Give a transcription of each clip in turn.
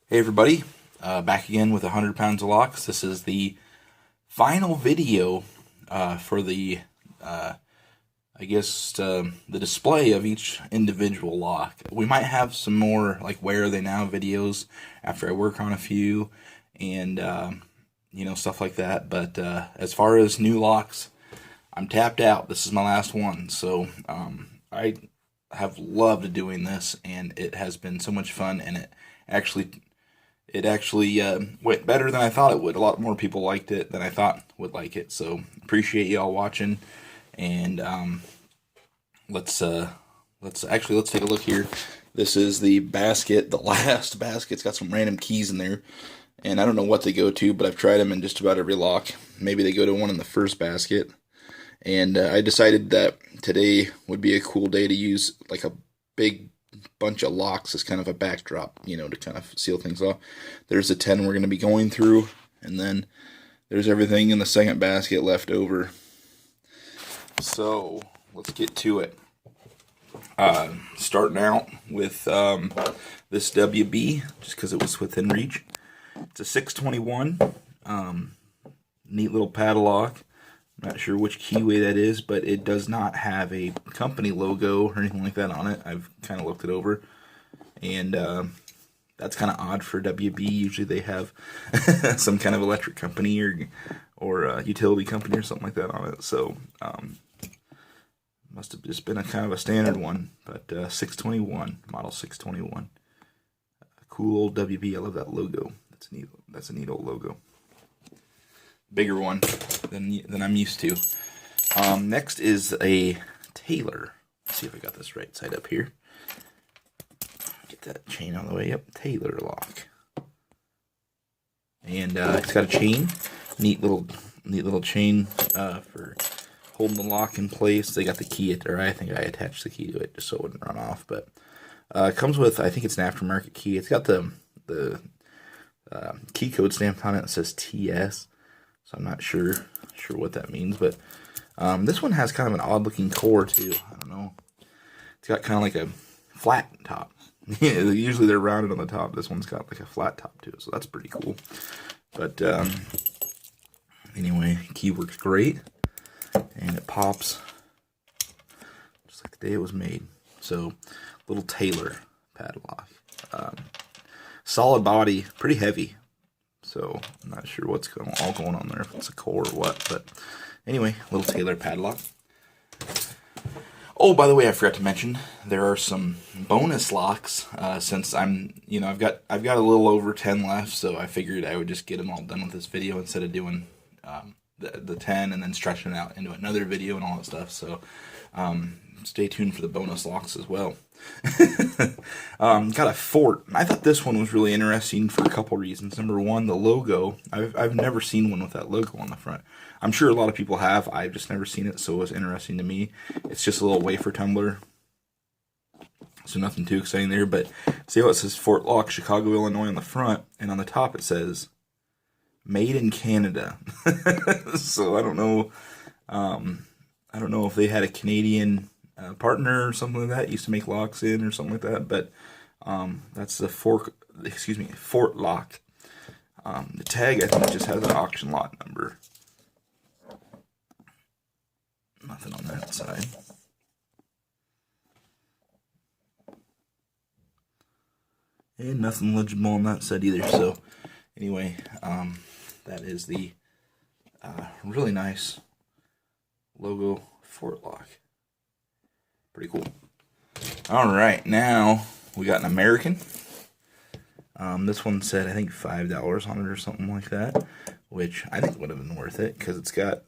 Hey everybody, back again with 100 pounds of locks. This is the final video for the, the display of each individual lock. We might have some more like where are they now videos after I work on a few and, stuff like that. But as far as new locks, I'm tapped out. This is my last one. So I have loved doing this and it has been so much fun, and it actually went better than I thought it would. A lot more people liked it than I thought would like it. So appreciate y'all watching. And let's take a look here. This is the basket, the last basket. It's got some random keys in there, and I don't know what they go to, but I've tried them in just about every lock. Maybe they go to one in the first basket. And I decided that today would be a cool day to use like a big bunch of locks as kind of a backdrop, to kind of seal things off. There's the 10 we're going to be going through, and then there's everything in the second basket left over. So let's get to it. Starting out with this WB, just because it was within reach. It's a 621, neat little padlock. I'm not sure which keyway that is, but it does not have a company logo or anything like that on it. I've kind of looked it over, and that's kind of odd for WB. Usually they have some kind of electric company or utility company or something like that on it. So must have just been a kind of a standard one. But 621, model 621. Cool old WB. I love that logo. That's neat. That's a neat old logo. Bigger one than I'm used to. Next is a Taylor. Let's see if I got this right side up here. Get that chain all the way up. Taylor lock. And it's got a chain. Neat little chain for holding the lock in place. They got the key, or I think I attached the key to it just so it wouldn't run off. But it comes with, I think it's an aftermarket key. It's got the key code stamped on it. It says TS. So I'm not sure what that means, but this one has kind of an odd looking core too. I don't know. It's got kind of like a flat top. Usually they're rounded on the top. This one's got like a flat top too, so that's pretty cool. But anyway, key works great, and it pops just like the day it was made. So little Taylor padlock, solid body, pretty heavy. So I'm not sure what's all going on there, if it's a core or what. But anyway, little Taylor padlock. Oh, by the way, I forgot to mention there are some bonus locks. Since I've got a little over 10 left, so I figured I would just get them all done with this video instead of doing the 10 and then stretching it out into another video and all that stuff. So stay tuned for the bonus locks as well. Got a fort. I thought this one was really interesting for a couple reasons. Number one, the logo. I've never seen one with that logo on the front. I'm sure a lot of people have. I've just never seen it, so it was interesting to me. It's just a little wafer tumbler, so nothing too exciting there. But see how it says Fort Lock, Chicago, Illinois on the front, and on the top it says Made in Canada. So I don't know. I don't know if they had a Canadian partner or something like that, used to make locks in or something like that, but that's the Fort Lock. The tag, I think, just has an auction lot number. Nothing on that side. And nothing legible on that side either. So anyway, that is the really nice logo Fort Lock. Pretty cool. Alright, now we got an American. This one said, I think, $5 on it or something like that, which I think would have been worth it because it's got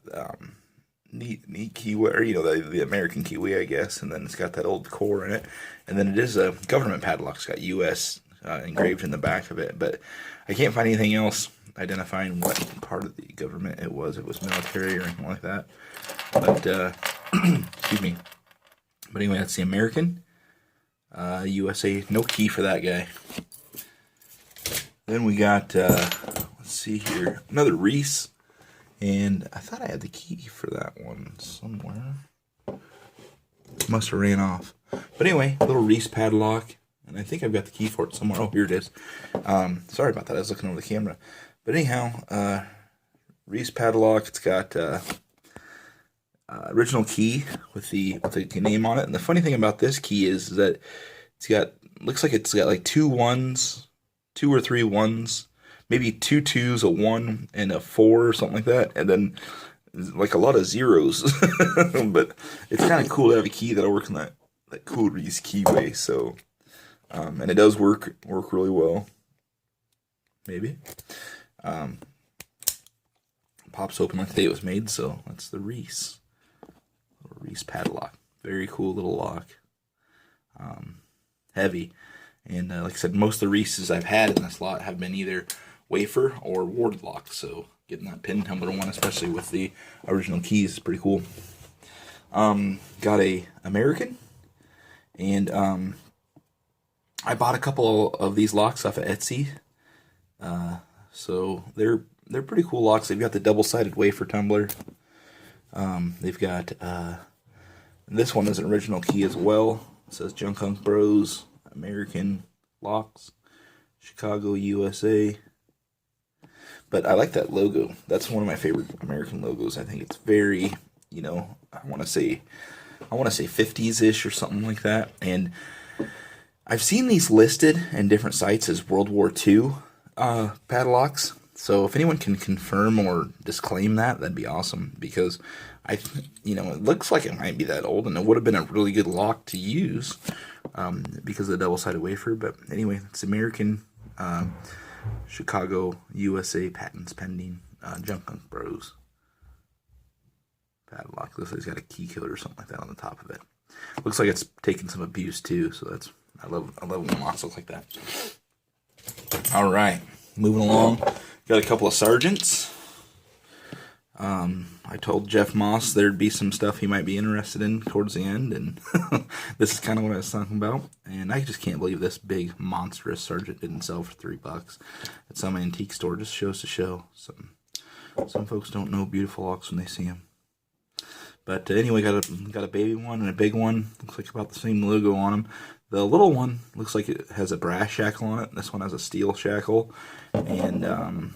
neat keyway, or the American keyway, I guess, and then it's got that old core in it, and then it is a government padlock. It's got US engraved in the back of it, but I can't find anything else identifying what part of the government it was. It was military or anything like that. But excuse me. But anyway, that's the American. USA, no key for that guy. Then we got, let's see here, another Reese. And I thought I had the key for that one somewhere. Must have ran off. But anyway, little Reese padlock. and I think I've got the key for it somewhere. Oh, here it is. Sorry about that. I was looking over the camera. But anyhow, Reese padlock. It's got original key with the name on it. And the funny thing about this key is that looks like it's got like 2 1s, 2 or 3 1s, maybe 2 2s, a 1, and a 4 or something like that, and then like a lot of zeros. But it's kind of cool to have a key that'll work in that cool Reese keyway. So, and it does work really well. Maybe. Pops open like the day it was made. So that's the Reese padlock. Very cool little lock. Heavy. And like I said, most of the Reese's I've had in this lot have been either wafer or warded lock. So getting that pin tumbler one, especially with the original keys, is pretty cool. Got a American, and I bought a couple of these locks off of Etsy. So they're pretty cool locks. They've got the double-sided wafer tumbler. They've got this one is an original key as well. It says Junk Hunk Bros American Locks, Chicago, USA. But I like that logo. That's one of my favorite American logos. I think it's very, I want to say 50s-ish or something like that. And I've seen these listed in different sites as World War II padlocks. So if anyone can confirm or disclaim that, that'd be awesome. Because it looks like it might be that old, and it would have been a really good lock to use because of the double-sided wafer. But anyway, it's American, Chicago, USA, patents pending, Junk Hunk Bros padlock. Looks like it's got a key killer or something like that on the top of it. Looks like it's taken some abuse too. So I love when locks look like that. All right, moving along. Got a couple of sergeants. I told Jeff Moss there'd be some stuff he might be interested in towards the end, and this is kind of what I was talking about. And I just can't believe this big monstrous sergeant didn't sell for $3 at some antique store. Just shows to show. Some folks don't know beautiful locks when they see them. But anyway, got a baby one and a big one. Looks like about the same logo on them. The little one looks like it has a brass shackle on it. This one has a steel shackle, and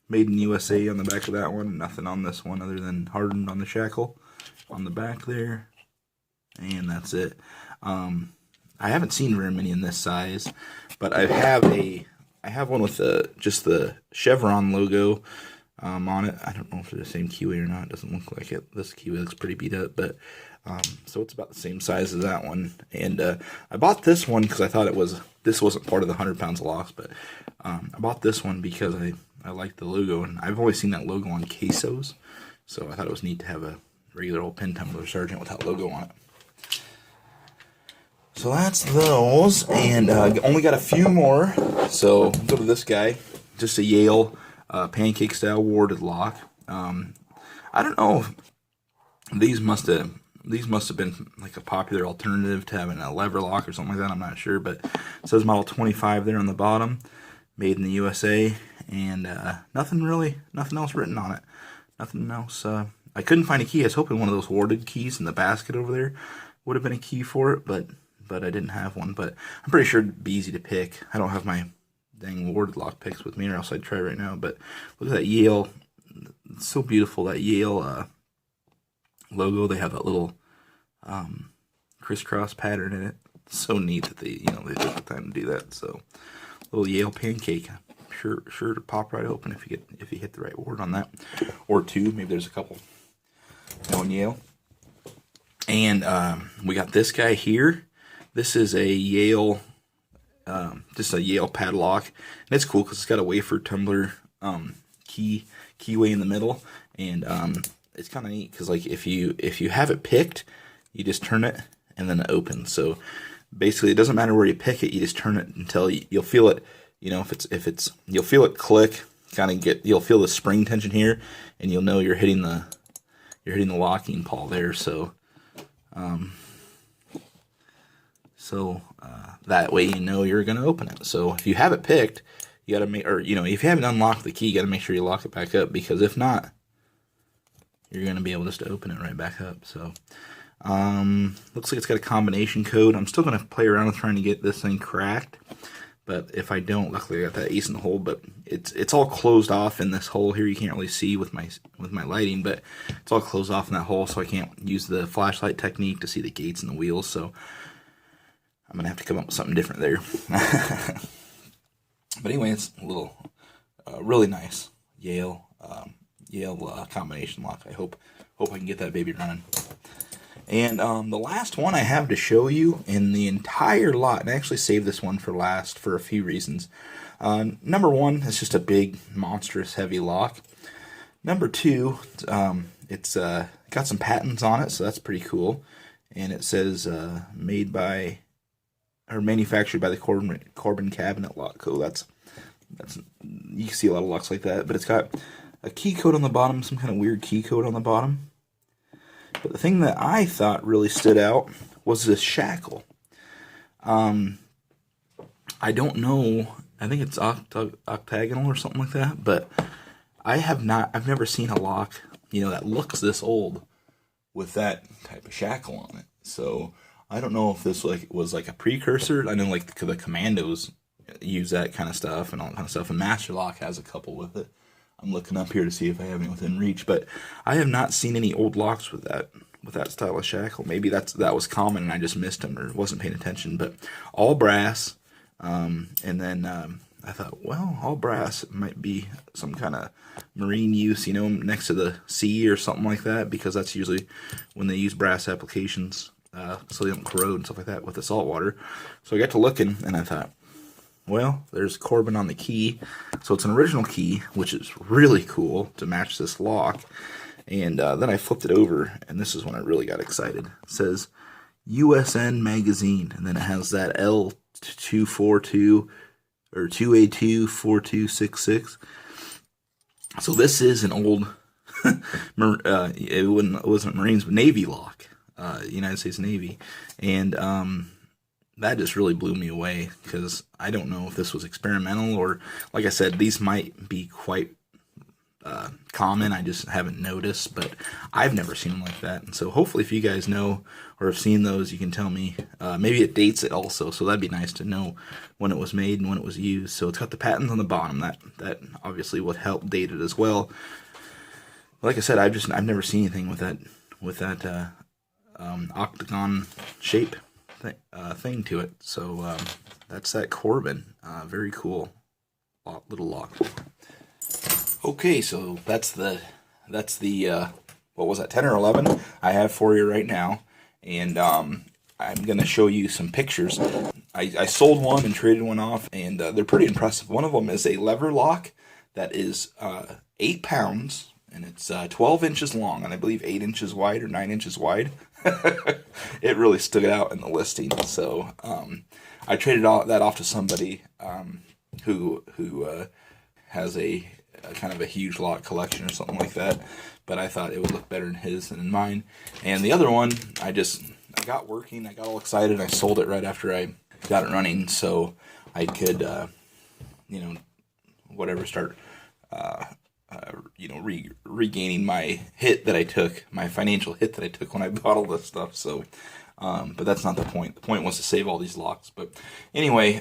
made in USA on the back of that one. Nothing on this one other than hardened on the shackle on the back there, and that's it. I haven't seen very many in this size, but I have one with just the chevron logo on it. I don't know if it's the same keyway or not. It doesn't look like it. This keyway looks pretty beat up, but so it's about the same size as that one. And I bought this one because I thought this wasn't part of the 100 pounds of locks, but I bought this one because I like the logo, and I've always seen that logo on quesos, so I thought it was neat to have a regular old pin tumbler sergeant with that logo on it. So that's those, and only got a few more. So go to this guy, just a Yale Pancake style warded lock. I don't know if these must have been like a popular alternative to having a lever lock or something like that. I'm not sure, but it says model 25 there on the bottom, made in the USA, and nothing else written on it. Nothing else. I couldn't find a key. I was hoping one of those warded keys in the basket over there would have been a key for it, but I didn't have one. But I'm pretty sure it'd be easy to pick. I don't have my dang warded lock picks with me, or else I'd try right now. But look at that Yale. It's so beautiful, that Yale logo. They have that little crisscross pattern in it. It's so neat that they took the time to do that. So little Yale Pancake, sure to pop right open if you hit the right word on that, or two. Maybe there's a couple on Yale. And we got this guy here. This is a Yale, just a Yale padlock, and it's cool because it's got a wafer tumbler keyway in the middle, and it's kind of neat because like if you have it picked, you just turn it and then it opens. So basically, it doesn't matter where you pick it; you just turn it until you'll feel it. If it's you'll feel it click, you'll feel the spring tension here, and you'll know you're hitting the locking pawl there. So that way you're going to open it. So if you have it picked, you got to make, or if you haven't unlocked the key, you got to make sure you lock it back up, because if not, you're going to be able just to open it right back up. So Looks like it's got a combination code. I'm still going to play around with trying to get this thing cracked. But if I don't, luckily I got that ace in the hole. But it's all closed off in this hole here. You can't really see with my lighting, but it's all closed off in that hole, so I can't use the flashlight technique to see the gates and the wheels. So I'm gonna have to come up with something different there. But anyway, it's a little really nice Yale combination lock. I hope I can get that baby running. And the last one I have to show you in the entire lot, and I actually saved this one for last for a few reasons. Number one, it's just a big, monstrous, heavy lock. Number two, it's got some patents on it, so that's pretty cool. And it says made by, or manufactured by the Corbin Cabinet Lock Co. That's you can see a lot of locks like that, but it's got a key code on the bottom, some kind of weird key code on the bottom. But the thing that I thought really stood out was this shackle. I don't know. I think it's octagonal or something like that. But I've never seen a lock, that looks this old with that type of shackle on it. So I don't know if this was like a precursor. I know like the Commandos use that kind of stuff and all that kind of stuff, and Master Lock has a couple with it. I'm looking up here to see if I have any within reach, but I have not seen any old locks with that style of shackle. Maybe that was common and I just missed them or wasn't paying attention. But all brass, and then I thought, well, all brass might be some kind of marine use, next to the sea or something like that, because that's usually when they use brass applications, so they don't corrode and stuff like that with the salt water. So I got to looking and I thought, well, there's Corbin on the key. So it's an original key, which is really cool to match this lock. And then I flipped it over, and this is when I really got excited. It says USN Magazine, and then it has that L242 or 2A24266. So this is an old, it wasn't Marines, but Navy lock, United States Navy. And that just really blew me away, because I don't know if this was experimental or, like I said, these might be quite common. I just haven't noticed, but I've never seen them like that. And so hopefully if you guys know or have seen those, you can tell me. Maybe it dates it also, so that'd be nice to know when it was made and when it was used. So it's got the patents on the bottom. That obviously would help date it as well. Like I said, I've never seen anything with that octagon shape thing to it. So that's that Corbin. Very cool little lock. Okay, so that's the what was that, 10 or 11 I have for you right now, and I'm gonna show you some pictures. I sold one and traded one off, and they're pretty impressive. One of them is a lever lock that is 8 pounds, and it's 12 inches long, and I believe 8 inches wide or 9 inches wide. It really stood out in the listing, so I traded that off to somebody who has a kind of a huge lock collection or something like that, but I thought it would look better in his than in mine. And the other one, I got working, I got all excited, I sold it right after I got it running, so I could, start, regaining my hit that I took, my financial hit that I took when I bought all this stuff. So, but that's not the point. The point was to save all these locks. But anyway,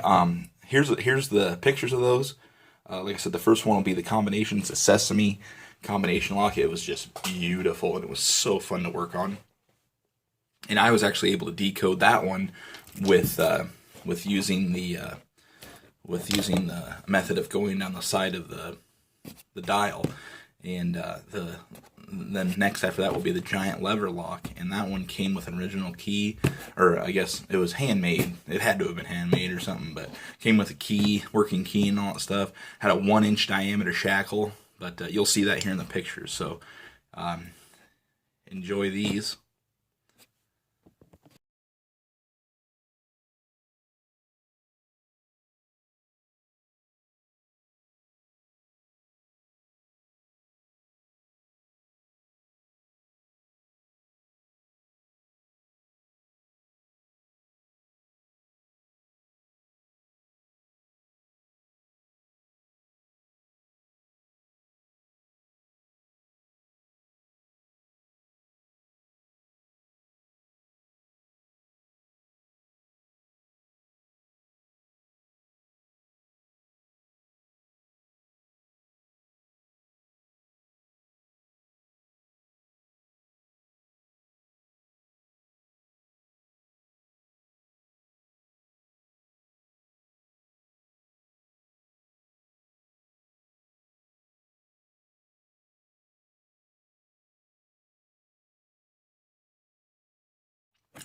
here's the pictures of those. Like I said, the first one will be the combination. It's a sesame combination lock. It was just beautiful, and it was so fun to work on. And I was actually able to decode that one with using the method of going down the side of the dial. And then next after that will be the giant lever lock, and that one came with an original key, or I guess it was handmade. It had to have been handmade or something, but came with a key, working key and all that stuff. Had a 1-inch diameter shackle, but you'll see that here in the pictures. So enjoy these.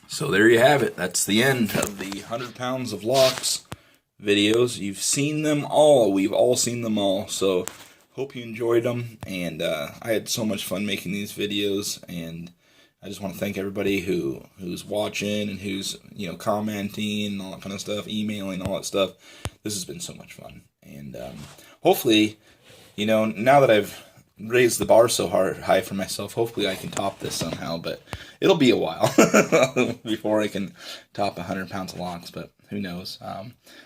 So there you have it. That's the end of the 100 pounds of locks videos. You've seen them all. We've all seen them all. So hope you enjoyed them. And I had so much fun making these videos. And I just want to thank everybody who's watching and who's, commenting and all that kind of stuff, emailing, all that stuff. This has been so much fun. And hopefully, now that I've raised the bar so high for myself, hopefully I can top this somehow. But it'll be a while before I can top 100 pounds of locks. But who knows?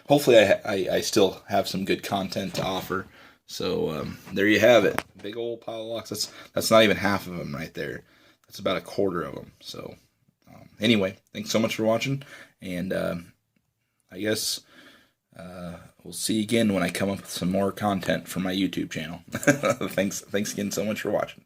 Hopefully I still have some good content to offer. So there you have it. Big old pile of locks. That's not even half of them right there. That's about a quarter of them. So anyway, thanks so much for watching. And I guess we'll see you again when I come up with some more content for my YouTube channel. Thanks again so much for watching.